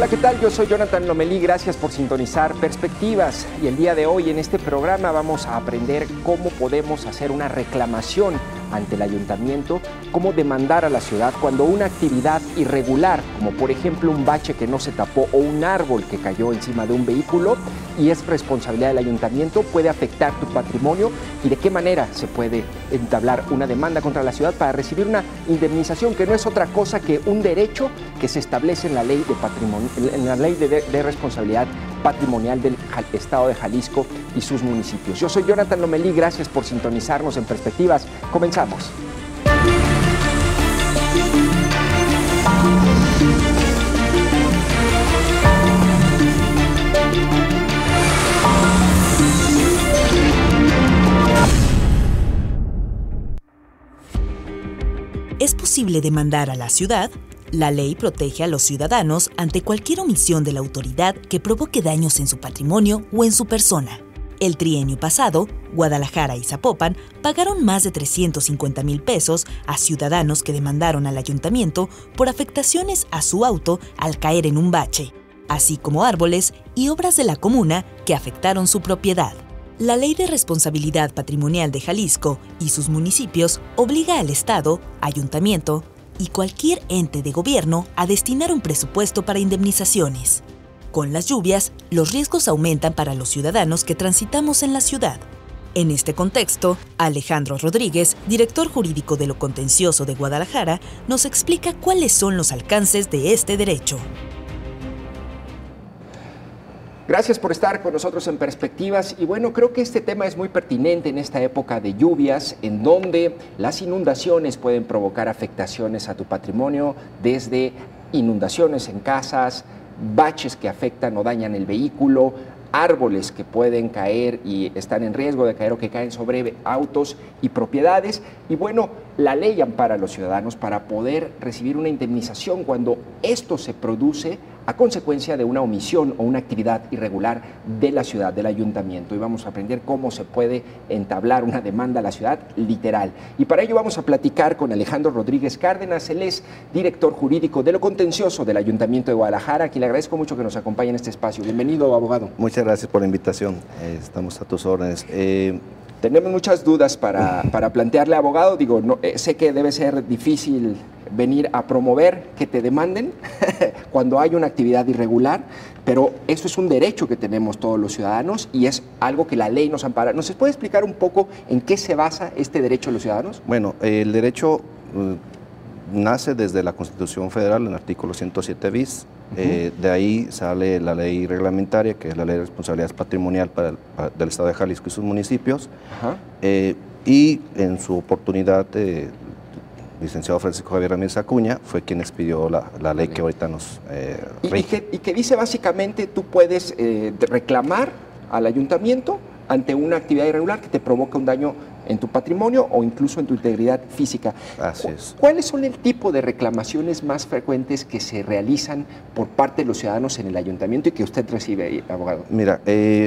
Hola, ¿qué tal? Yo soy Jonathan Lomelí, gracias por sintonizar Perspectivas y el día de hoy en este programa vamos a aprender cómo podemos hacer una reclamación ante el ayuntamiento, cómo demandar a la ciudad cuando una actividad irregular, como por ejemplo un bache que no se tapó o un árbol que cayó encima de un vehículo y es responsabilidad del ayuntamiento, puede afectar tu patrimonio y de qué manera se puede entablar una demanda contra la ciudad para recibir una indemnización que no es otra cosa que un derecho que se establece en la ley de patrimonio, en la ley de responsabilidad patrimonial del Estado de Jalisco y sus municipios. Yo soy Jonathan Lomelí, gracias por sintonizarnos en Perspectivas. Comenzamos. ¿Es posible demandar a la ciudad? La ley protege a los ciudadanos ante cualquier omisión de la autoridad que provoque daños en su patrimonio o en su persona. El trienio pasado, Guadalajara y Zapopan pagaron más de 350,000 pesos a ciudadanos que demandaron al ayuntamiento por afectaciones a su auto al caer en un bache, así como árboles y obras de la comuna que afectaron su propiedad. La Ley de Responsabilidad Patrimonial de Jalisco y sus municipios obliga al Estado, ayuntamiento y cualquier ente de gobierno a destinar un presupuesto para indemnizaciones. Con las lluvias, los riesgos aumentan para los ciudadanos que transitamos en la ciudad. En este contexto, Alejandro Rodríguez, director jurídico de lo Contencioso de Guadalajara, nos explica cuáles son los alcances de este derecho. Gracias por estar con nosotros en Perspectivas y bueno, creo que este tema es muy pertinente en esta época de lluvias en donde las inundaciones pueden provocar afectaciones a tu patrimonio, desde inundaciones en casas, baches que afectan o dañan el vehículo, árboles que pueden caer y están en riesgo de caer o que caen sobre autos y propiedades. Y bueno, la ley ampara a los ciudadanos para poder recibir una indemnización cuando esto se produce a consecuencia de una omisión o una actividad irregular de la ciudad, del ayuntamiento. Y vamos a aprender cómo se puede entablar una demanda a la ciudad literal. Y para ello vamos a platicar con Alejandro Rodríguez Cárdenas. Él es director jurídico de lo Contencioso del Ayuntamiento de Guadalajara, a quien le agradezco mucho que nos acompañe en este espacio. Bienvenido, abogado. Muchas gracias por la invitación. Estamos a tus órdenes. Tenemos muchas dudas para plantearle, abogado. Digo, no, sé que debe ser difícil venir a promover que te demanden cuando hay una actividad irregular, pero eso es un derecho que tenemos todos los ciudadanos y es algo que la ley nos ampara. ¿Nos puede explicar un poco en qué se basa este derecho de los ciudadanos? Bueno, el derecho nace desde la Constitución Federal, en el artículo 107 bis. De ahí sale la ley reglamentaria, que es la Ley de Responsabilidad Patrimonial del Estado de Jalisco y sus municipios. Y en su oportunidad, licenciado Francisco Javier Ramírez Acuña fue quien expidió la ley que ahorita nos rige. Y que dice básicamente tú puedes reclamar al ayuntamiento ante una actividad irregular que te provoca un daño en tu patrimonio o incluso en tu integridad física. Así es. ¿Cuáles son el tipo de reclamaciones más frecuentes que se realizan por parte de los ciudadanos en el ayuntamiento y que usted recibe ahí, abogado? Mira,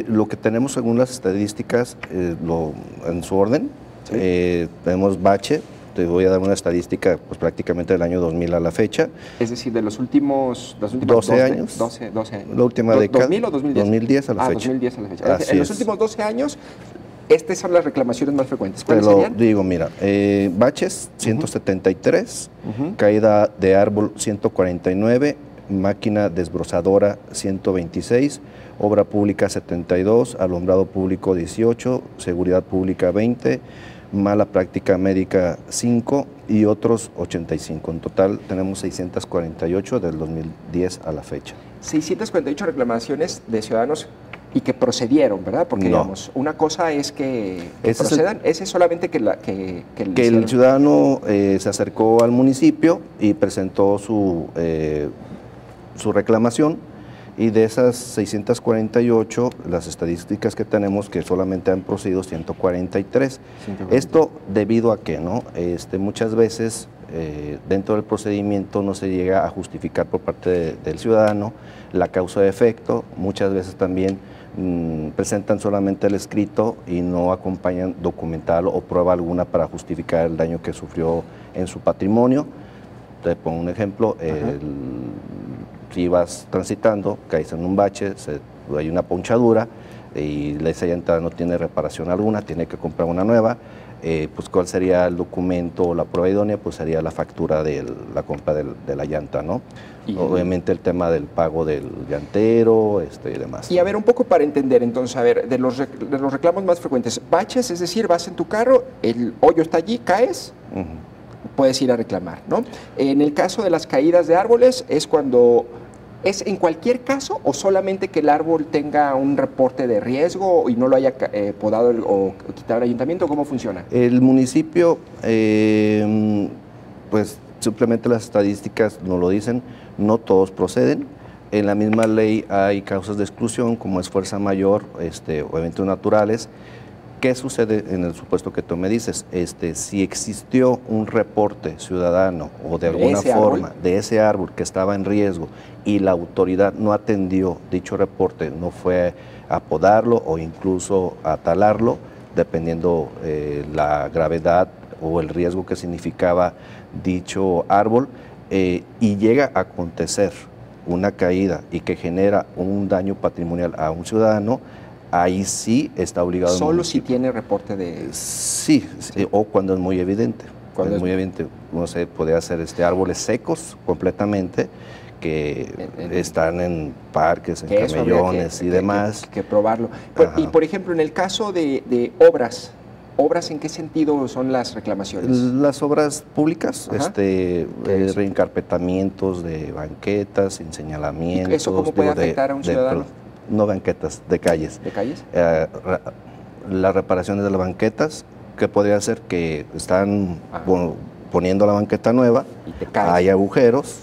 lo que tenemos según las estadísticas, en su orden, ¿sí? Tenemos bache. Te voy a dar una estadística pues prácticamente del año 2000 a la fecha. Es decir, de los últimos 12 años. 12 años. La última década. ¿2000 o 2010? 2010 a la fecha. 2010 a la fecha. Así en los es. últimos 12 años, estas son las reclamaciones más frecuentes. Te ¿Cuáles lo serían? digo, mira, baches 173, caída de árbol 149, máquina desbrozadora 126, obra pública 72, alumbrado público 18, seguridad pública 20, mala práctica médica 5 y otros 85. En total tenemos 648 del 2010 a la fecha. 648 reclamaciones de ciudadanos y que procedieron, ¿verdad? Porque, no. Digamos, una cosa es que procedan, ese es solamente que el ciudadano se acercó al municipio y presentó su reclamación. Y de esas 648, las estadísticas que tenemos, que solamente han procedido 143. Esto debido a que, ¿no? Muchas veces dentro del procedimiento no se llega a justificar por parte del ciudadano la causa de efecto. Muchas veces también presentan solamente el escrito y no acompañan documental o prueba alguna para justificar el daño que sufrió en su patrimonio. Te pongo un ejemplo, si vas transitando, caes en un bache, hay una ponchadura y esa llanta no tiene reparación alguna, tiene que comprar una nueva, pues ¿cuál sería el documento o la prueba idónea? Pues sería la factura de la compra de la llanta, ¿no? Obviamente el tema del pago del llantero y demás. Y a ver, un poco para entender, entonces, a ver, de los reclamos más frecuentes, baches, es decir, vas en tu carro, el hoyo está allí, caes, puedes ir a reclamar, ¿no? En el caso de las caídas de árboles, es cuando... ¿Es en cualquier caso o solamente que el árbol tenga un reporte de riesgo y no lo haya podado o quitado el ayuntamiento? ¿Cómo funciona? El municipio, pues simplemente las estadísticas nos lo dicen, no todos proceden. En la misma ley hay causas de exclusión, como es fuerza mayor o eventos naturales. ¿Qué sucede en el supuesto que tú me dices? Si existió un reporte ciudadano o de alguna forma de ese árbol que estaba en riesgo y la autoridad no atendió dicho reporte, no fue a podarlo o incluso a talarlo, dependiendo la gravedad o el riesgo que significaba dicho árbol, y llega a acontecer una caída y que genera un daño patrimonial a un ciudadano, ahí sí está obligado. ¿Solo si tiene reporte de...? Sí, o cuando es muy evidente. Cuando es muy evidente, no sé, puede hacer árboles secos completamente, que están en parques, en camellones y demás. Que probarlo. Y por ejemplo, en el caso de obras, ¿obras en qué sentido son las reclamaciones? Las obras públicas, reencarpetamientos de banquetas, sin señalamientos. ¿Eso cómo puede afectar a un ciudadano? No banquetas, de calles. ¿De calles? Las reparaciones de las banquetas, que podría ser que están poniendo la banqueta nueva, y te caes. Hay agujeros,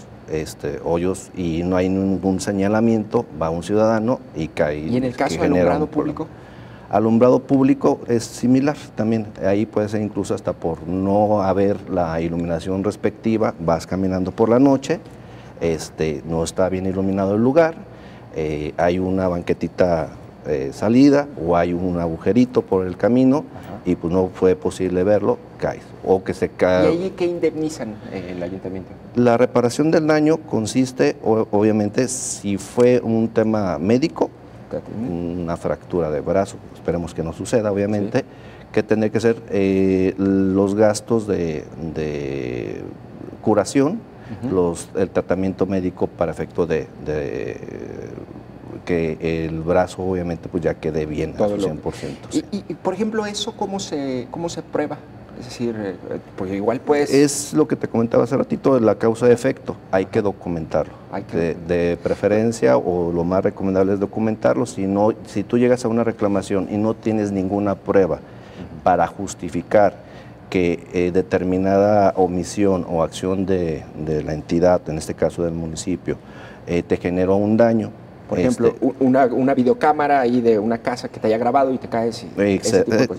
hoyos, y no hay ningún señalamiento, va un ciudadano y cae. ¿Y en el caso de alumbrado público? Alumbrado público es similar también, ahí puede ser incluso hasta por no haber la iluminación respectiva, vas caminando por la noche, no está bien iluminado el lugar, hay una banquetita salida o hay un agujerito por el camino y pues no fue posible verlo, caes o que se cae. ¿Y ahí qué indemnizan el ayuntamiento? La reparación del daño consiste, obviamente, si fue un tema médico, una fractura de brazo, esperemos que no suceda, obviamente, que tendría que ser los gastos de curación, el tratamiento médico para efecto de que el brazo obviamente pues ya quede bien al 100%. Y por ejemplo, ¿eso cómo se prueba? Es decir, porque igual puedes... Es lo que te comentaba hace ratito, la causa de efecto, hay que documentarlo. De preferencia, o lo más recomendable es documentarlo. Si tú llegas a una reclamación y no tienes ninguna prueba para justificar que determinada omisión o acción de la entidad, en este caso del municipio, te generó un daño. Por ejemplo, una videocámara ahí de una casa que te haya grabado y te caes. Exacto.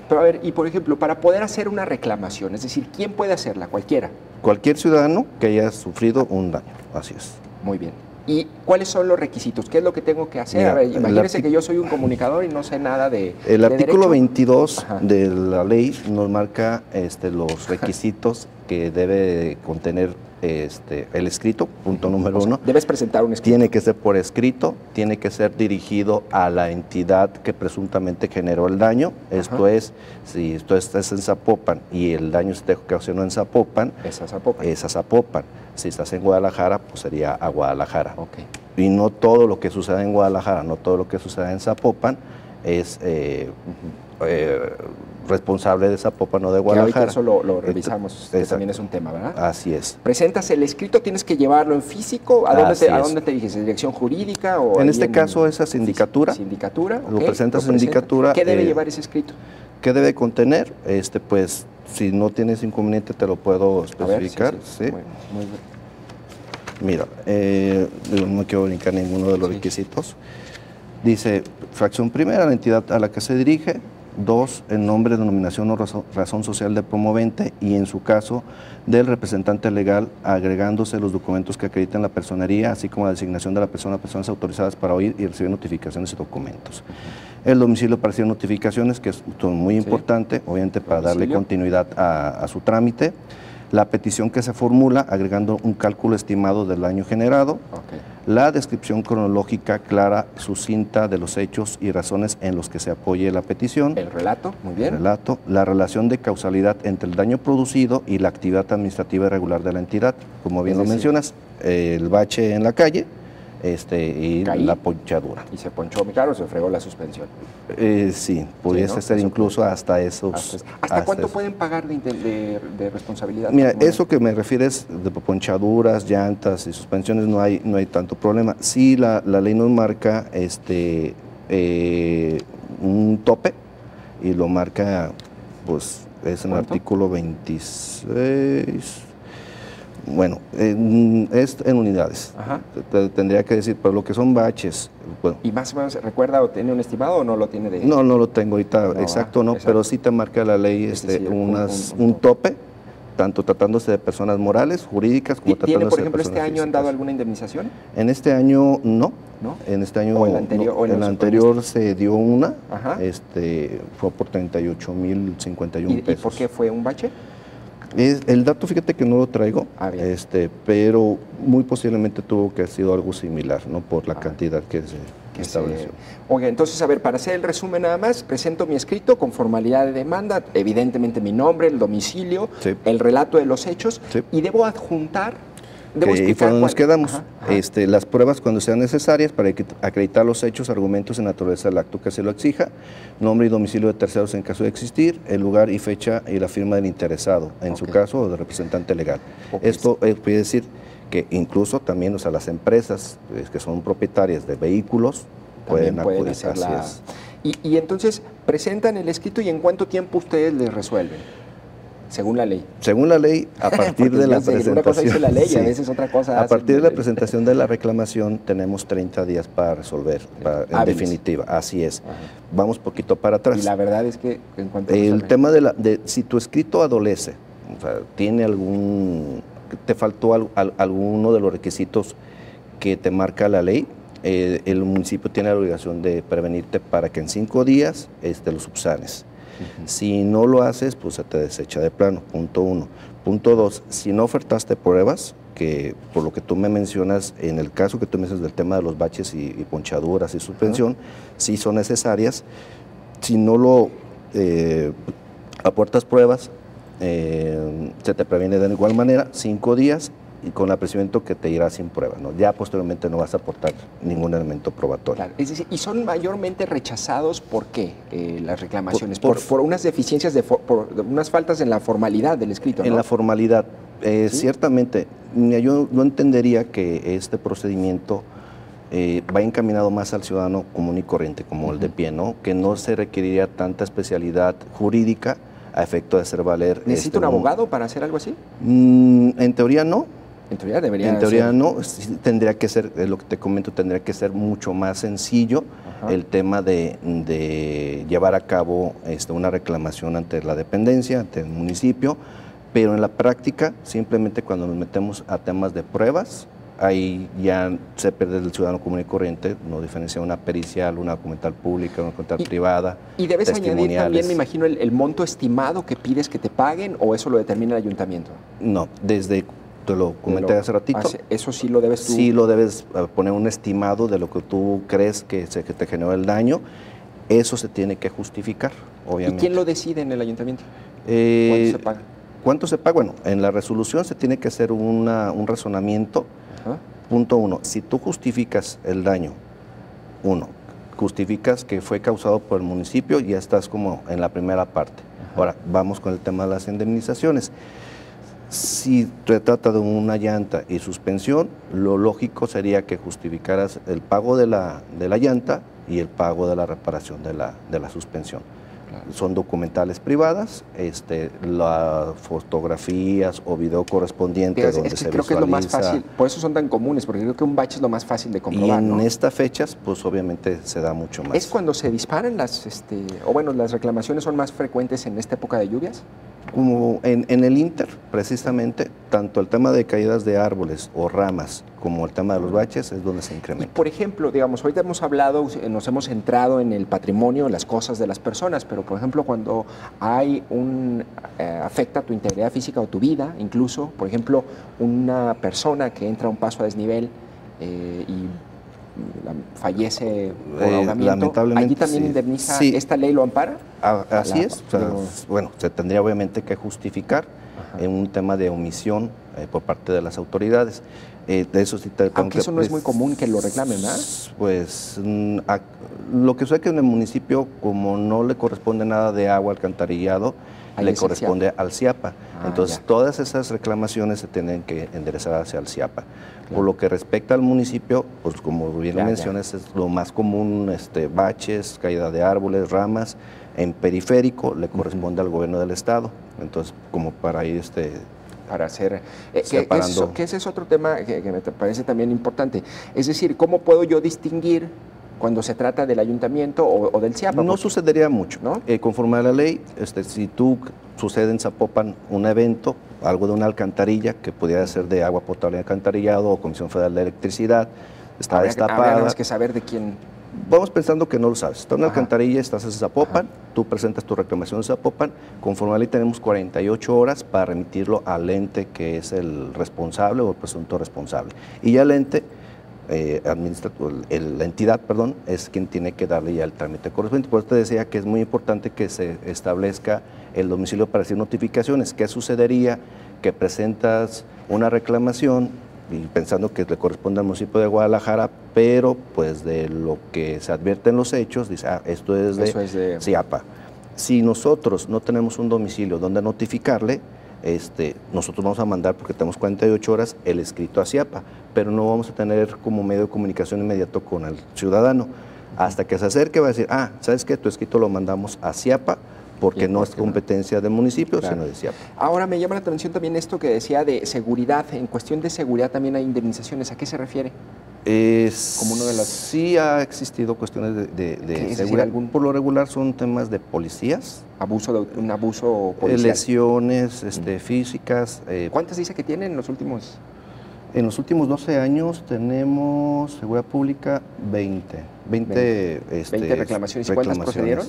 Pero a ver, y por ejemplo, para poder hacer una reclamación, es decir, ¿quién puede hacerla? Cualquiera. Cualquier ciudadano que haya sufrido un daño, así es. Muy bien. ¿Y cuáles son los requisitos? ¿Qué es lo que tengo que hacer? Mira, a ver, imagínense que yo soy un comunicador y no sé nada de El artículo 22 de la ley nos marca los requisitos que debe contener el escrito, punto número 1. Debes presentar un escrito. Tiene que ser por escrito, tiene que ser dirigido a la entidad que presuntamente generó el daño. Esto es, si esto estás en Zapopan y el daño se te ocasionó en Zapopan, es a Zapopan. Si estás en Guadalajara, pues sería a Guadalajara. Y no todo lo que suceda en Guadalajara, no todo lo que suceda en Zapopan es responsable de Zapopan o de Guadalajara. Eso lo revisamos, que también es un tema, ¿verdad? Así es. ¿Presentas el escrito? ¿Tienes que llevarlo en físico? ¿A dónde te diriges? ¿Dirección jurídica? O en este caso es a sindicatura. Sindicatura. Lo presentas en sindicatura. ¿Qué debe llevar ese escrito? ¿Qué debe contener? Pues, si no tienes inconveniente, te lo puedo especificar. Sí. Muy bien. Mira, no quiero brincar ninguno de los requisitos. Dice, fracción primera, la entidad a la que se dirige. 2, el nombre, denominación o razón social del promovente y, en su caso, del representante legal, agregándose los documentos que acrediten la personería, así como la designación de la persona, personas autorizadas para oír y recibir notificaciones y documentos. El domicilio para recibir notificaciones, que es muy importante, obviamente para darle continuidad a su trámite. la petición que se formula agregando un cálculo estimado del daño generado, la descripción cronológica clara, sucinta de los hechos y razones en los que se apoye la petición. El relato, muy bien. El relato, la relación de causalidad entre el daño producido y la actividad administrativa irregular de la entidad, como bien lo mencionas, el bache en la calle, y la ponchadura. Y se ponchó, claro, se fregó la suspensión. Sí, pudiese ser incluso hasta esos. ¿Hasta cuánto pueden pagar de responsabilidad? Mira, eso que me refieres de ponchaduras, llantas y suspensiones, no hay tanto problema. Sí, la ley nos marca un tope y lo marca, pues es en el artículo 26. Bueno, es en unidades. Tendría que decir, pero lo que son baches. Bueno. ¿Y más o menos recuerda o tiene un estimado o no lo tiene de...? No lo tengo ahorita, exacto, pero sí te marca la ley un tope, tanto tratándose de personas morales, jurídicas, como tratándose de personas ¿Por ejemplo, este año físicas. han dado alguna indemnización? En este año no. En este año, ¿O el anterior? No, el anterior se dio una, fue por 38,051 pesos. ¿Y por qué fue un bache? El dato, fíjate que no lo traigo, pero muy posiblemente tuvo que haber sido algo similar, ¿no? Por la cantidad que se estableció. Oiga, entonces, a ver, para hacer el resumen nada más, presento mi escrito con formalidad de demanda, evidentemente mi nombre, el domicilio, el relato de los hechos, y debo adjuntar... Y fue donde nos quedamos. Las pruebas cuando sean necesarias para acreditar los hechos, argumentos en naturaleza del acto que se lo exija, nombre y domicilio de terceros en caso de existir, el lugar y fecha y la firma del interesado, en su caso, o del representante legal. Esto quiere decir que incluso también, o sea, las empresas que son propietarias de vehículos pueden acudir. Y entonces, presentan el escrito y ¿en cuánto tiempo ustedes les resuelven? Según la ley. Según la ley, a partir de la presentación. Una cosa dice la ley, a veces otra cosa. A partir de la presentación de la reclamación tenemos 30 días para resolver, en definitiva, así es. Vamos poquito para atrás. Y la verdad es que en cuanto el tema de si tu escrito adolece, o sea, tiene te faltó alguno de los requisitos que te marca la ley, el municipio tiene la obligación de prevenirte para que en 5 días lo subsanes. Si no lo haces, pues se te desecha de plano, punto 1. Punto 2, si no ofertaste pruebas, que por lo que tú me mencionas, en el caso que tú me dices del tema de los baches y ponchaduras y suspensión, sí son necesarias. Si no lo aportas pruebas, se te previene de igual manera, 5 días, y con apercibimiento que te irá sin prueba, ¿no? Ya posteriormente no vas a aportar ningún elemento probatorio. Claro. Es decir, ¿y son mayormente rechazados por qué las reclamaciones? Por unas deficiencias, por unas faltas en la formalidad del escrito, ¿no? En la formalidad, ¿sí? Ciertamente. Yo no entendería que este procedimiento va encaminado más al ciudadano común y corriente, como el de pie, ¿no? Que no se requeriría tanta especialidad jurídica a efecto de hacer valer... ¿Necesita un abogado para hacer algo así? En teoría no. En teoría debería En teoría ser. no, tendría que ser, lo que te comento, tendría que ser mucho más sencillo el tema de llevar a cabo una reclamación ante la dependencia, ante el municipio, pero en la práctica, simplemente cuando nos metemos a temas de pruebas, ahí ya se pierde el ciudadano común y corriente, no diferencia una pericial, una documental pública, una documental privada. Y debes añadir también, me imagino, el monto estimado que pides que te paguen, ¿o eso lo determina el ayuntamiento? No, te lo comenté hace ratito. Eso sí lo debes tú. Sí lo debes poner un estimado de lo que tú crees que te generó el daño. Eso se tiene que justificar, obviamente. ¿Y quién lo decide en el ayuntamiento? ¿Cuánto se paga? ¿Cuánto se paga? Bueno, en la resolución se tiene que hacer un razonamiento. Punto 1. Si tú justificas el daño, justificas que fue causado por el municipio, ya estás como en la primera parte. Ahora, vamos con el tema de las indemnizaciones. Si se trata de una llanta y suspensión, lo lógico sería que justificaras el pago de la llanta y el pago de la reparación de la suspensión. Claro. Son documentales privadas, las fotografías o video correspondiente donde se creo visualiza. Que es lo más fácil, por eso son tan comunes, porque creo que un bache es lo más fácil de comprobar. Y en estas fechas, pues obviamente se da mucho más. ¿Es cuando se disparan las reclamaciones son más frecuentes en esta época de lluvias? Como en el Inter, precisamente, tanto el tema de caídas de árboles o ramas como el tema de los baches es donde se Y, incrementa. por ejemplo, digamos, ahorita hemos hablado, nos hemos centrado en el patrimonio, en las cosas de las personas, pero, por ejemplo, cuando hay afecta tu integridad física o tu vida, incluso, por ejemplo, una persona que entra a un paso a desnivel y fallece por ahogamiento, lamentablemente, ¿allí también sí. indemniza? Sí. ¿Esta ley lo ampara? Así es. O sea, bueno, se tendría obviamente que justificar en un tema de omisión por parte de las autoridades. De eso sí te tengo Aunque eso no es muy común que lo reclamen, ¿verdad? Pues lo que sucede es que en el municipio, como no le corresponde nada de agua, alcantarillado, Ahí le es el corresponde al CIAPA. Entonces, ya. todas esas reclamaciones se tienen que enderezar hacia el CIAPA. Por lo que respecta al municipio, pues como bien lo mencionas, es lo más común, baches, caída de árboles, ramas. En periférico le corresponde al gobierno del estado. Entonces, como para ir para hacer, separando. que ese es otro tema que me parece también importante. Es decir, ¿cómo puedo yo distinguir cuando se trata del ayuntamiento o del CIAPA? No sucedería mucho, ¿no? Conforme a la ley, si sucede en Zapopan un evento, algo de una alcantarilla, que pudiera ser de agua potable alcantarillado o Comisión Federal de Electricidad, está destapada. Habría que saber de quién. Vamos pensando que no lo sabes. Está en una alcantarilla, estás en Zapopan, tú presentas tu reclamación en Zapopan, conforme a la ley tenemos 48 horas para remitirlo al ente que es el responsable o el presunto responsable. Y ya el ente, la entidad, perdón, es quien tiene que darle ya el trámite correspondiente. Por eso te decía que es muy importante que se establezca el domicilio para recibir notificaciones. ¿Qué sucedería? Que presentas una reclamación y pensando que le corresponde al municipio de Guadalajara, pero pues de lo que se advierte en los hechos, dice, esto es de CIAPA. Si nosotros no tenemos un domicilio donde notificarle, nosotros vamos a mandar, porque tenemos 48 horas, el escrito a CIAPA, pero no vamos a tener como medio de comunicación inmediato con el ciudadano. Hasta que se acerque va a decir, ¿sabes qué? Tu escrito lo mandamos a CIAPA, porque no es competencia del municipio, sino de CIAPA. Ahora me llama la atención también esto que decía de seguridad. En cuestión de seguridad también hay indemnizaciones. ¿A qué se refiere? Como uno de las... Sí ha existido cuestiones de seguridad. Decir, por lo regular son temas de policías. Un abuso policial. Lesiones físicas. ¿Cuántas dice que tienen en los últimos? En los últimos 12 años tenemos seguridad pública 20 reclamaciones. ¿Y cuántas procedieron?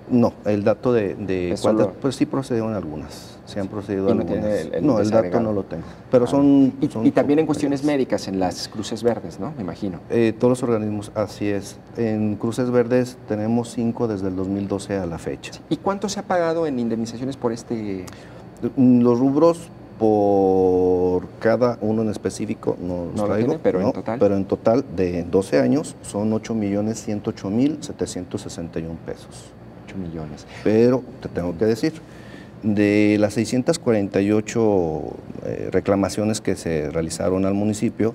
No, el dato de cuántas, pues sí procedieron algunas, se han procedido algunas. El dato no lo tengo, pero son... Y también en cuestiones médicas, en las cruces verdes, ¿no? Me imagino. Todos los organismos, así es. En cruces verdes tenemos 5 desde el 2012 a la fecha. ¿Y cuánto se ha pagado en indemnizaciones por Los rubros por cada uno en específico no los traigo, pero en total. Pero en total de 12 años son 8,108,761 pesos. 8 millones. Pero te tengo que decir, de las 648 reclamaciones que se realizaron al municipio,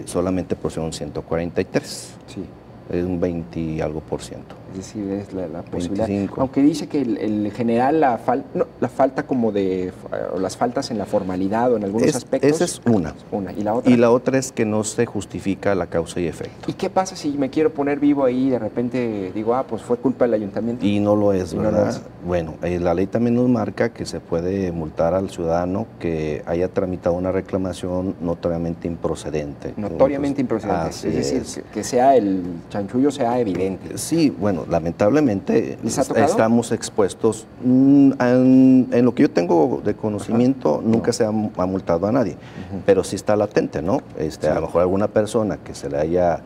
solamente procedieron 143. Sí. Es un 20 y algo %. Es decir, es la posibilidad. 25. Aunque dice que el general la falta como de las faltas en la formalidad o en algunos aspectos. Esa es una. ¿Y la otra? Y la otra es que no se justifica la causa y efecto. ¿Y qué pasa si me quiero poner vivo ahí y de repente digo, pues fue culpa del ayuntamiento? Y no lo es, ¿verdad? No lo es. Bueno, la ley también nos marca que se puede multar al ciudadano que haya tramitado una reclamación notoriamente improcedente. Notoriamente improcedente. Es decir, que sea el chanchullo sea evidente. Sí, bueno, lamentablemente estamos expuestos. En lo que yo tengo de conocimiento, nunca se ha multado a nadie, pero sí está latente, ¿no? A lo mejor alguna persona que se le haya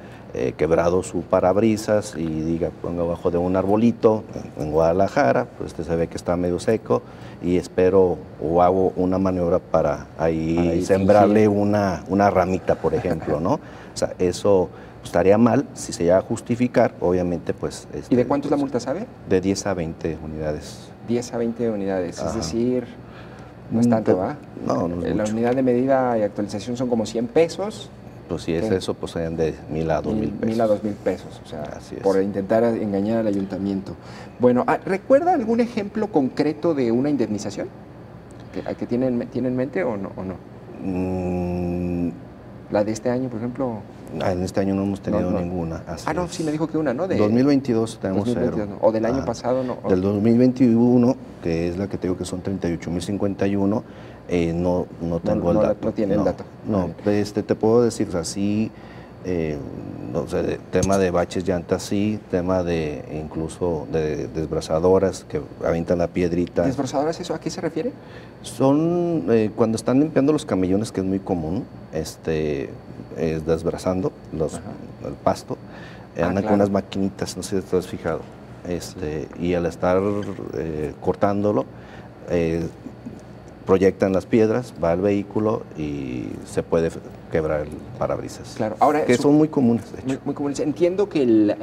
quebrado su parabrisas y diga, pongo abajo de un arbolito en Guadalajara, pues se ve que está medio seco y espero o hago una maniobra para ahí sembrarle una ramita, por ejemplo, ¿no? O sea, eso estaría mal si se llega a justificar, obviamente, pues... ¿Y de cuánto es la multa, sabe? De 10 a 20 unidades. 10 a 20 unidades, es decir, no es tanto, ¿va? No, no es La mucho. unidad de medida y actualización son como 100 pesos. Pues si es eso, pues serían de 1,000 a 2,000 pesos. 1,000 a 2,000 pesos, o sea, por intentar engañar al ayuntamiento. Bueno, ¿recuerda algún ejemplo concreto de una indemnización que tiene en mente o no? ¿La de este año, por ejemplo? En este año no hemos tenido ninguna. No, sí me dijo que una, ¿no? De 2022 tenemos 2022, cero. ¿no? O del año pasado, ¿no? Del 2021, que es la que te digo que son 38.051, no tengo el dato. No tiene el dato. No, te puedo decir, o sea, sí, no sé, tema de baches llantas, sí, tema de incluso de desbrazadoras que avientan la piedrita. ¿Desbrazadoras, eso a qué se refiere? Son cuando están limpiando los camellones, que es muy común, desbrazando el pasto, andan con unas maquinitas, no sé si te has fijado, y al estar cortándolo, proyectan las piedras, va al vehículo y se puede quebrar el parabrisas. Claro, ahora que son muy comunes, de hecho. Muy comunes. Entiendo que el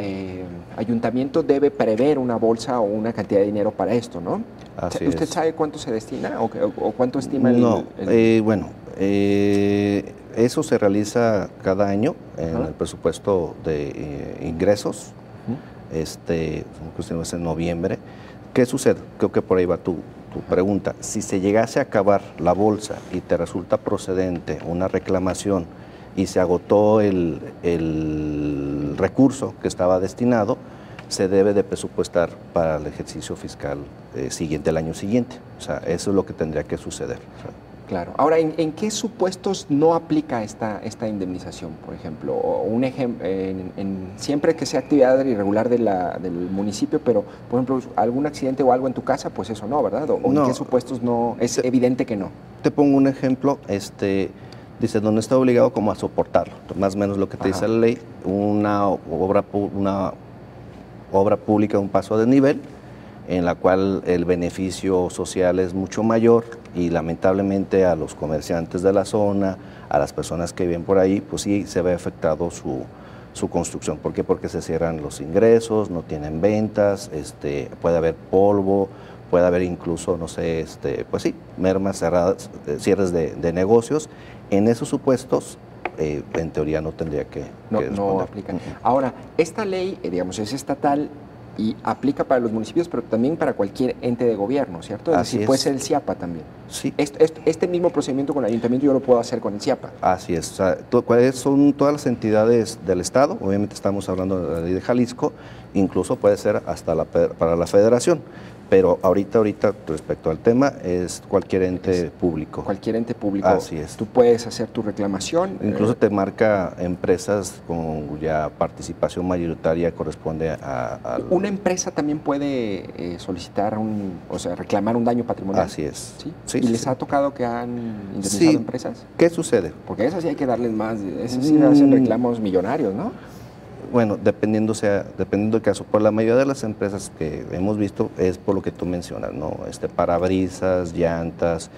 ayuntamiento debe prever una bolsa o una cantidad de dinero para esto, ¿no? Así ¿Usted es. sabe cuánto se destina o cuánto estima eso se realiza cada año en el presupuesto de ingresos, es en noviembre. ¿Qué sucede? Creo que por ahí va tu pregunta. Si se llegase a acabar la bolsa y te resulta procedente una reclamación y se agotó el recurso que estaba destinado, se debe de presupuestar para el ejercicio fiscal siguiente, el año siguiente. O sea, eso es lo que tendría que suceder. Claro. Ahora, ¿en qué supuestos no aplica esta indemnización, por ejemplo? Siempre que sea actividad irregular del municipio, pero, por ejemplo, algún accidente o algo en tu casa, pues eso no, ¿verdad? ¿O en qué supuestos no? Es evidente que no. Te pongo un ejemplo, dice, donde está obligado como a soportarlo, más o menos lo que te dice la ley, una obra pública, un paso de nivel, en la cual el beneficio social es mucho mayor y lamentablemente a los comerciantes de la zona, a las personas que viven por ahí, pues sí se ve afectado su construcción. ¿Por qué? Porque se cierran los ingresos, no tienen ventas, puede haber polvo, puede haber incluso, no sé, pues sí, mermas cerradas, cierres de negocios. En esos supuestos, en teoría no tendría que responder. No aplica. Ahora, esta ley, digamos, es estatal y aplica para los municipios, pero también para cualquier ente de gobierno, ¿cierto? Así es. Puede ser el CIAPA también. Sí. Este mismo procedimiento con el ayuntamiento yo lo puedo hacer con el CIAPA. Así es. O sea, ¿cuáles son todas las entidades del Estado? Obviamente estamos hablando de la ley de Jalisco, incluso puede ser hasta para la federación. Pero ahorita respecto al tema es cualquier ente público. Cualquier ente público. Así es. Tú puedes hacer tu reclamación. Incluso te marca empresas con cuya participación mayoritaria corresponde a ¿Una empresa también puede solicitar reclamar un daño patrimonial? Así es. ¿Sí? ¿Y les ha tocado que han indemnizado empresas? ¿Qué sucede? Porque a esas sí hay que darles más. Esas sí hacen reclamos millonarios, ¿no? Bueno, dependiendo del caso. Por la mayoría de las empresas que hemos visto es por lo que tú mencionas, ¿no? Parabrisas, llantas,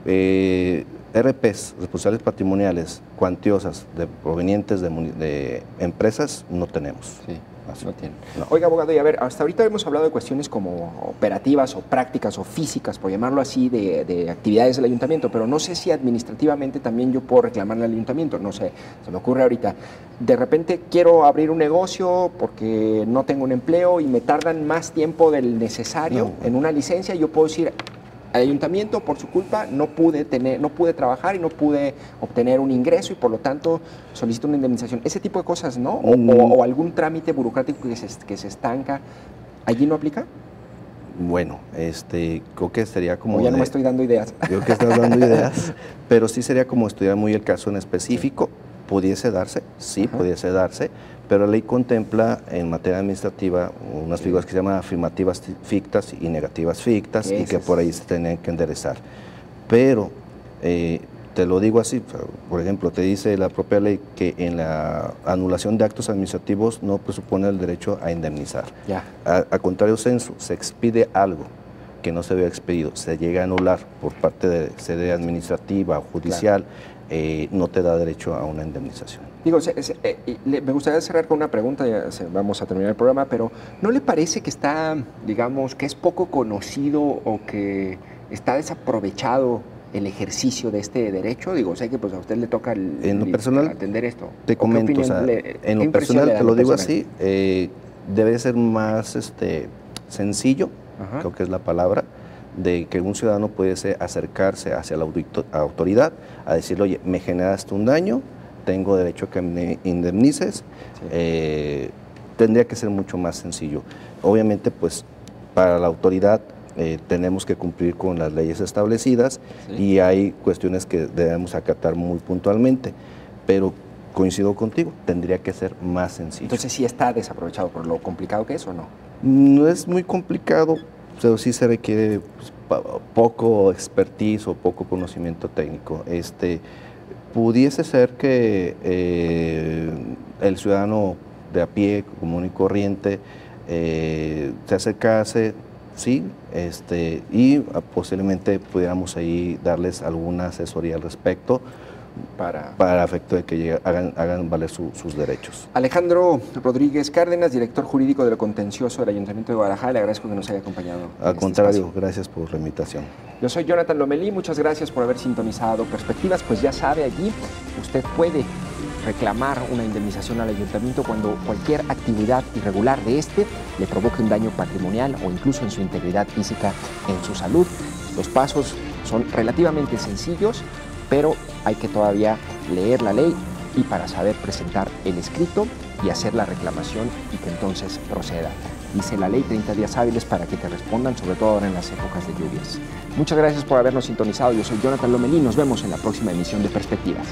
RPs, responsables patrimoniales, cuantiosas, provenientes de empresas, no tenemos. Sí, no tienen. No. Oiga, abogado, y a ver, hasta ahorita hemos hablado de cuestiones como operativas o prácticas o físicas, por llamarlo así, de actividades del ayuntamiento, pero no sé si administrativamente también yo puedo reclamarle al ayuntamiento, no sé, se me ocurre ahorita. De repente quiero abrir un negocio porque no tengo un empleo y me tardan más tiempo del necesario en una licencia, yo puedo decir al ayuntamiento, por su culpa, no pude trabajar y no pude obtener un ingreso y por lo tanto solicito una indemnización. Ese tipo de cosas, ¿no? O algún trámite burocrático que se estanca, ¿allí no aplica? Bueno, creo que sería como... O ya no me estoy dando ideas. Creo que estás dando ideas, pero sí sería como estudiar muy el caso en específico. Pudiese darse, pudiese darse, pero la ley contempla en materia administrativa unas figuras que se llaman afirmativas fictas y negativas fictas y que por ahí se tienen que enderezar. Pero, te lo digo así, por ejemplo, te dice la propia ley que en la anulación de actos administrativos no presupone el derecho a indemnizar. A contrario censo, se expide algo que no se había expedido, se llega a anular por parte de sede administrativa o judicial, no te da derecho a una indemnización. Digo, me gustaría cerrar con una pregunta, vamos a terminar el programa, pero ¿no le parece que está, digamos, que es poco conocido o que está desaprovechado el ejercicio de este derecho? Digo, sé que pues a usted le toca en lo personal, atender esto. Te comento, en lo personal, te lo digo así, debe ser más sencillo, creo que es la palabra, de que un ciudadano puede acercarse hacia la autoridad a decirle, oye, me generaste un daño, tengo derecho a que me indemnices, tendría que ser mucho más sencillo. Obviamente, pues, para la autoridad tenemos que cumplir con las leyes establecidas y hay cuestiones que debemos acatar muy puntualmente, pero coincido contigo, tendría que ser más sencillo. Entonces, ¿sí está desaprovechado por lo complicado que es o no? No es muy complicado, pero sí se requiere pues, poco expertise o poco conocimiento técnico. Pudiese ser que el ciudadano de a pie, común y corriente, se acercase, sí, y posiblemente pudiéramos ahí darles alguna asesoría al respecto para efecto de que hagan valer sus derechos. Alejandro Rodríguez Cárdenas, director jurídico de lo contencioso del Ayuntamiento de Guadalajara, le agradezco que nos haya acompañado. Al contrario, gracias por la invitación. Yo soy Jonathan Lomelí, muchas gracias por haber sintonizado Perspectivas. Pues ya sabe, allí usted puede reclamar una indemnización al ayuntamiento cuando cualquier actividad irregular de le provoque un daño patrimonial o incluso en su integridad física, en su salud. Los pasos son relativamente sencillos, pero hay que todavía leer la ley y para saber presentar el escrito y hacer la reclamación y que entonces proceda. Dice la ley 30 días hábiles para que te respondan, sobre todo ahora en las épocas de lluvias. Muchas gracias por habernos sintonizado. Yo soy Jonathan Lomelí. Nos vemos en la próxima emisión de Perspectivas.